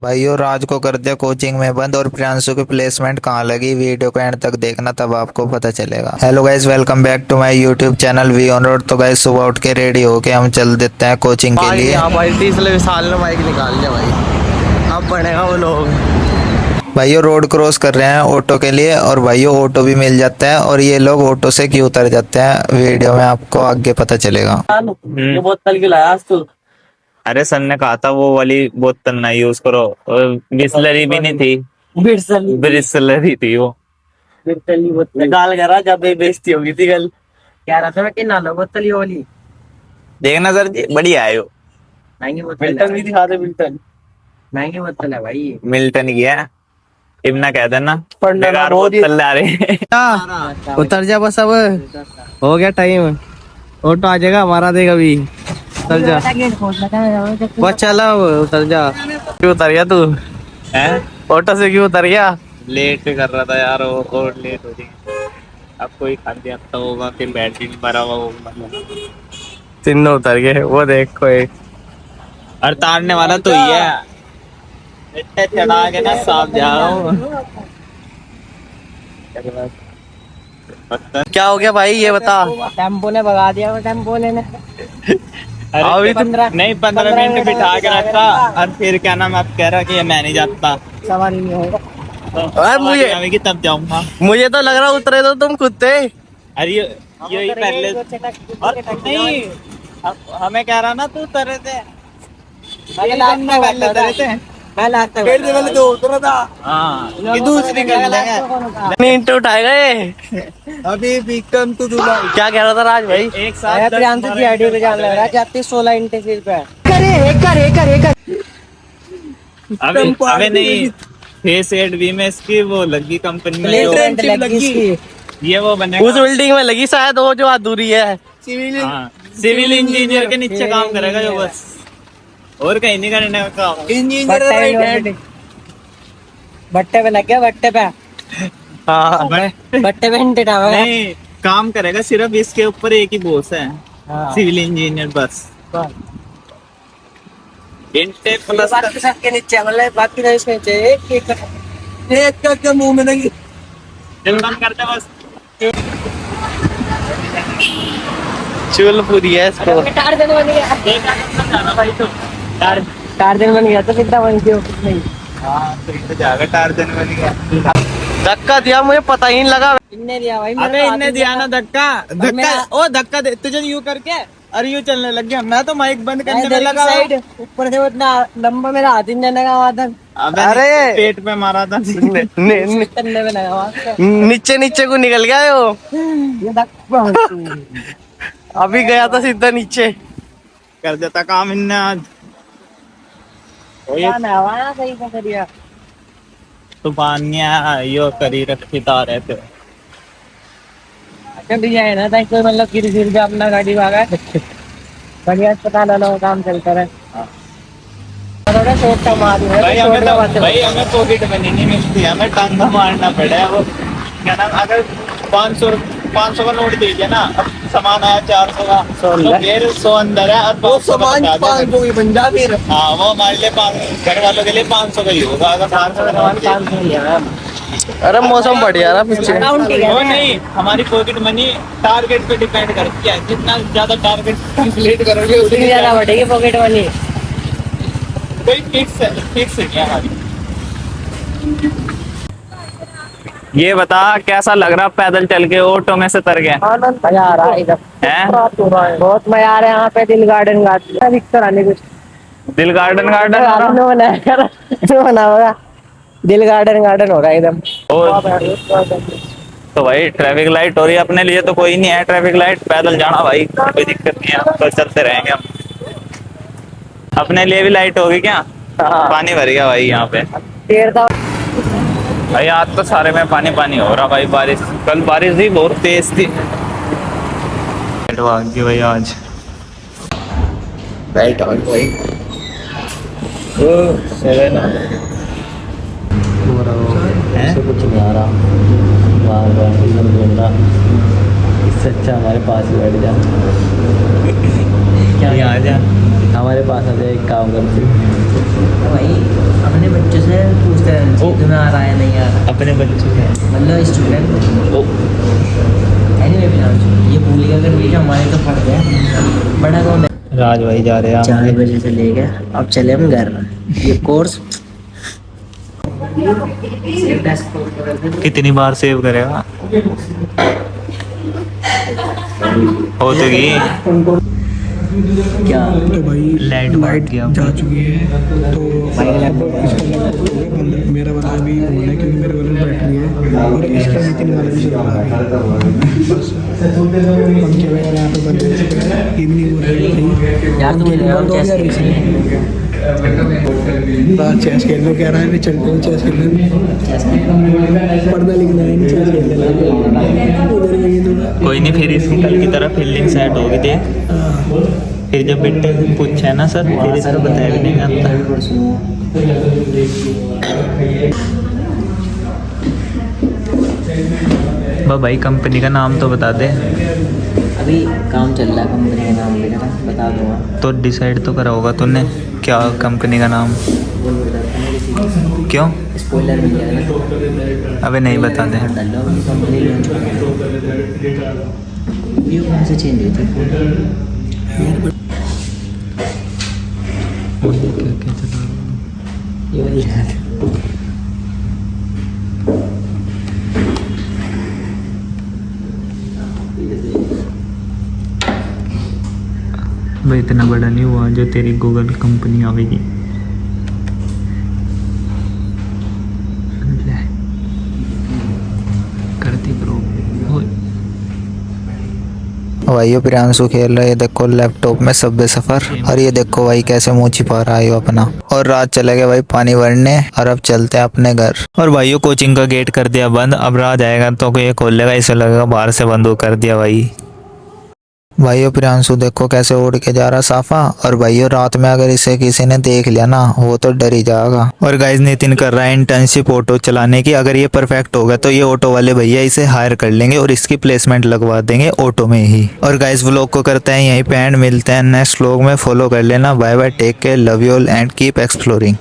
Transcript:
भाइयों, राज को कर दिया कोचिंग में बंद और प्रियांशु की प्लेसमेंट कहाँ लगी। वीडियो को एंड तक देखना, तब आपको पता चलेगा। Hello guys, welcome back to my YouTube channel we on road. तो गाइस, सुबह उठ के रेडी होके हम चल देते हैं कोचिंग के लिए। भाई 30 साल में बाइक निकाल लिया भाई, अब बढ़ेगा वो लोग। भाइयों, रोड क्रॉस कर रहे हैं ऑटो के लिए, और भाइयों ऑटो भी मिल जाता है। और ये लोग ऑटो से क्यों उतर जाते हैं, वीडियो में आपको आगे पता चलेगा। ये बोतल क्यों लाया आज तू? अरे सर ने कहा था वो वाली बोतल ना यूज करो, और बिस्लरी भी नहीं थी, ब्रिस्लरी थी वो। बिरतली बोतल गाल करा जब बेइज्जती होगी थी कल। कह रहा था मैं कि ना लो बोतल ये वाली देखना सर जी, बढ़िया है वो। महंगी बोतल, मिल्टन भी दिखा दे। मिल्टन महंगी बोतल है भाई ये। मिल्टन की है, इतना कह देना। पढ़ना बेकार बहुत बोतल ला रहे। उतर जा बस, अब हो गया टाइम। ऑटो आ जाएगा हमारा, देख अभी। उतर जा बस, चला उतर जा। क्यों उतर गया तू? हैं? ऑटो से क्यों उतर गया? लेट कर रहा था यार, वो और लेट हो जाएगी। अब कोई खाद्य आता होगा, फिर बैटरी नहीं भरा हुआ होगा। तीनों उतर गए, वो देख कोई। और तारने वाला तो ही है। इतने चढ़ा के ना साफ जाओ। क्या हो गया भाई, ये बता। टेम्पो ने भगा दिया, टेम्पो ने। अभी तो नहीं, 15 मिनट बिठा के रखा, और फिर क्या नाम आप कह रहा कि ये मैं नहीं जाता। सवारी नहीं होगा। मुझे तब जाऊंगा। मुझे तो लग रहा उतरे तो तुम खुद थे। अरे ये पहले और नहीं, हमें कह रहा ना तू उतरे थे। दूसरी मिनट उठाएगा ये। अभी विक्रम तो क्या कह रहा था राज भाई? एक साथ प्रियांशु की आईडी पे जान लग रहा है, जाती 16 इंटेंसिव पे। अबे नहीं, फेस एड भी में इसकी वो लगी कंपनी में, ये वो बनेगा। उस बिल्डिंग में लगी शायद, वो जो अधूरी है। सिविल इंजीनियर के नीचे काम करेगा जो, बस और कहीं नहीं करने का। इंजीनियर बट्टे पे लग गया, बट्टे पे। हाँ, बट्टे पे नहीं काम करेगा, सिर्फ इसके ऊपर एक ही बॉस है, सिविल इंजीनियर बस। इंटे प्लस सबके नीचे, मतलब बाकी नहीं इसके नीचे। एक का मुंह में नहीं। जल्दी करते बस। चुल पूरी है इसको। 4 दिन बन गया। भाई तो 4 दिन बन गया तो कितना बन गया? नहीं, हाँ तो इधर जाकर 4 दिन बन गया। धक्का दिया, मुझे पता ही नहीं लगा। इनने दिया भाई। अरे इनने दिया ना धक्का। ओ धक्का दे तुझे, यूं करके और यूं चलने लग गया। मैं तो माइक बंद करने में लगा, ऊपर से उतना लंबा मेरा हाथ ही नहीं लगा हुआ था। अरे पेट पे मारा था। करने में लगा हुआ, नीचे नीचे को निकल गया वो। ये धक्का अभी गया था सीधा नीचे। कर देता काम इनने आज। सही करिया तूफान यो करी रखी तारे थे। है ना, कोई मतलब गिर जा अपना गाड़ी भागा। बढ़िया अस्पताल वाला काम चलता रहे। भाई हमें पॉकेट मनी नहीं मिलती, हमें टांगा मारना पड़ा। वो क्या नाम, अगर 500 का नोट दीजिए ना, अब सामान आया 400 का, तो फिर 100 अंदर है और वो सामान 500 की बन जाती है। हाँ, वो हमारे लिए घर वालों के लिए 500 का ही होगा। अगर 500 अरे मौसम बढ़िया रहा पीछे। वो नहीं, हमारी पॉकेट मनी टारगेट पे डिपेंड करती है। जितना ज्यादा टारगेट कंप्लीट करोगे उतनी ज्यादा बढ़ेगी पॉकेट मनी। कोई फिक्स है क्या हमारी? ये बता कैसा लग रहा पैदल चल के, ऑटो में से तर गया? मजा आ रहा है इधर, बहुत मजा आ रहा है यहाँ पे। दिल गार्डन आने कुछ दिल गार्डन बना होगा। दिल गार्डन हो रहा है एकदम। तो भाई ट्रैफिक लाइट हो रही है अपने लिए, तो कोई नहीं है ट्रैफिक लाइट, पैदल जाना भाई, कोई दिक्कत नहीं है, तो चलते रहेंगे हम। अपने लिए भी लाइट होगी क्या? पानी भर गया भाई यहाँ पे भाई। आज तो सारे में पानी पानी हो रहा भाई। बारिश, कल बारिश भी बहुत तेज थी। भाई आज राइट ऑन भाई। कुछ नहीं आ रहा, इससे अच्छा हमारे पास ही बैठ जा। क्या आ जा, हमारे पास आ जाए, एक काम करते भाई। अपने बच्चों से पूछते रहना चाहिए तुम्हें आ रहा है नहीं आ रहा, अपने बच्चों के मतलब स्टूडेंट। एनीवे ये भूलिएगा अगर नहीं हमारे तो फर्क है, बड़ा कौन है। राज भाई जा रहे हैं 4 बजे से लेके अब चले हम घर। ये कोर्स कितनी बार सेव करेगा हो तो गई क्या तो भाई लाइट लाइट गया जा चुकी है, तो मेरा वाला भी ऑन है क्योंकि मेरे वाले बैटरी है और इसका नितिन वाला भी चल रहा है। बस पंखे वगैरह यहाँ पे बंद हो चुके हैं, इवनिंग हो रही है। यार तुम बंद हो गया रीसेंट। चेस खेलने कह रहा है, चलते हैं चेस खेलने, पढ़ना लिखना है नहीं, चेस खेलने उधर गई तो कोई नहीं, फिर इसकी कल की तरह फील्डिंग सेट होगी देख। फिर जब बेटे पूछा ना सर फिर इसको बताया भी नहीं आता। भाई कंपनी का नाम तो बता दे। अभी काम चल रहा है कंपनी का नाम वगैरह बता दूंगा। तो डिसाइड तो करा होगा तूने क्या कंपनी का नाम? क्यों? स्पॉइलर मिल जाएगा ना। अबे नहीं बता दे। डाल लो अपनी कंपनी लॉन्च ये कहाँ से चेंज हुई थी? ये वाली है। भाई इतना बड़ा नहीं हुआ जो तेरी गूगल कंपनी आवेगी। करती ब्रो। भाइयों प्रियांशु खेल रहा है, ये देखो लैपटॉप में सबवे सफर, और ये देखो भाई कैसे मुंह छिपा रहा है ये अपना। और रात चले गए भाई पानी भरने, और अब चलते हैं अपने घर। और भाइयों कोचिंग का गेट कर दिया बंद, अब रात आएगा तो ये खोलेगा, इसे लगेगा बाहर से बंद कर दिया भाई। भाइयों प्रियांशु देखो कैसे उड़ के जा रहा साफा, और भाइयों रात में अगर इसे किसी ने देख लिया ना वो तो डर ही जाएगा। और गाइस नितिन कर रहा है इंटर्नशिप ऑटो चलाने की, अगर ये परफेक्ट होगा तो ये ऑटो वाले भैया इसे हायर कर लेंगे और इसकी प्लेसमेंट लगवा देंगे ऑटो में ही। और गाइस व्लॉग को करते हैं यहीं पे एंड, मिलते हैं नेक्स्ट व्लॉग में, फॉलो कर लेना। Bye bye, take care, love you all and keep exploring.